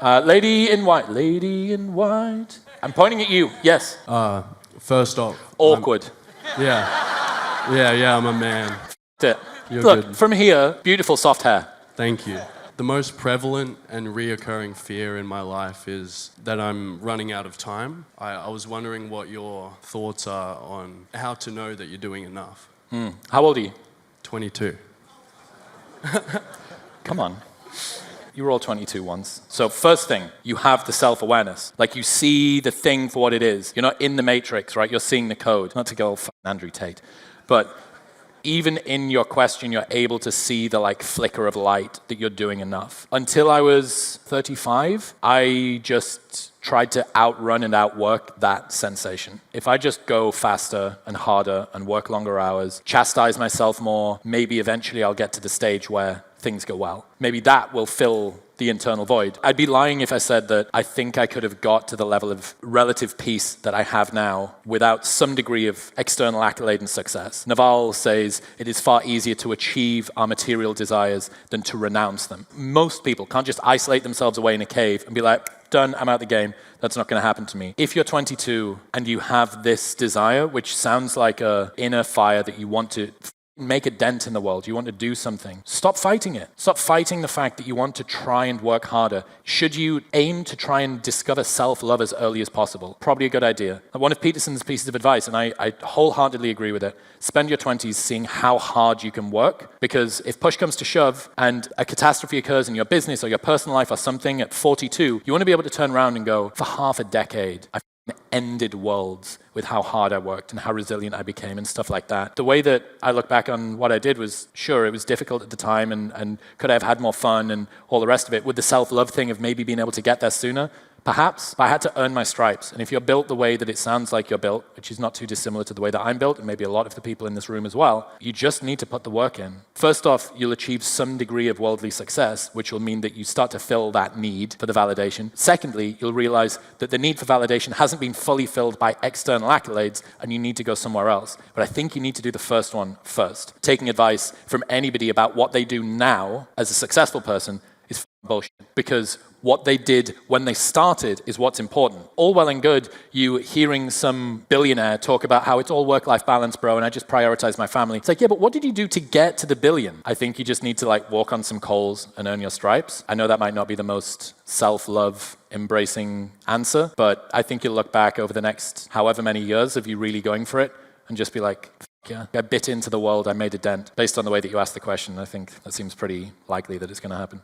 Lady in white, lady in white. I'm pointing at you, yes. First off, Awkward. I'm a man. It. You're Look, good. from here, beautiful soft hair. Thank you. The most prevalent and reoccurring fear in my life is that I'm running out of time. I was wondering what your thoughts are on how to know that you're doing enough. How old are you? 22. Come on. You were all 22 once. So first thing, you have the self-awareness. Like you see the thing for what it is. You're not in the matrix, right? You're seeing the code. Not to go all Andrew Tate. But even in your question, you're able to see the like flicker of light that you're doing enough. Until I was 35, I just tried to outrun and outwork that sensation. If I just go faster and harder and work longer hours, chastise myself more, maybe eventually I'll get to the stage where things go well. Maybe that will fill the internal void. I'd be lying if I said that I think I could have got to the level of relative peace that I have now without some degree of external accolade and success. Naval says it is far easier to achieve our material desires than to renounce them. Most people can't just isolate themselves away in a cave and be like, done, I'm out the game. That's not going to happen to me. If you're 22 and you have this desire, which sounds like an inner fire that you want to make a dent in the world, you want to do something, stop fighting it. Stop fighting the fact that you want to try and work harder. Should you aim to try and discover self-love as early as possible? Probably a good idea. One of Peterson's pieces of advice, and I wholeheartedly agree with it, spend your 20s seeing how hard you can work, because if push comes to shove and a catastrophe occurs in your business or your personal life or something at 42, you want to be able to turn around and go, for half a decade, I've ended worlds with how hard I worked and how resilient I became and stuff like that. The way that I look back on what I did was, sure, it was difficult at the time and could I have had more fun and all the rest of it. With the self-love thing of maybe being able to get there sooner, perhaps, but I had to earn my stripes. And if you're built the way that it sounds like you're built, which is not too dissimilar to the way that I'm built, and maybe a lot of the people in this room as well, you just need to put the work in. First off, you'll achieve some degree of worldly success, which will mean that you start to fill that need for the validation. Secondly, you'll realize that the need for validation hasn't been fully filled by external accolades, and you need to go somewhere else. But I think you need to do the first one first. Taking advice from anybody about what they do now as a successful person is bullshit, because what they did when they started is what's important. All well and good, you hearing some billionaire talk about how it's all work-life balance, bro, and I just prioritize my family. It's like, yeah, but what did you do to get to the billion? I think you just need to like walk on some coals and earn your stripes. I know that might not be the most self-love embracing answer, but I think you'll look back over the next however many years of you really going for it and just be like, yeah, I bit into the world, I made a dent. Based on the way that you asked the question, I think that seems pretty likely that it's going to happen.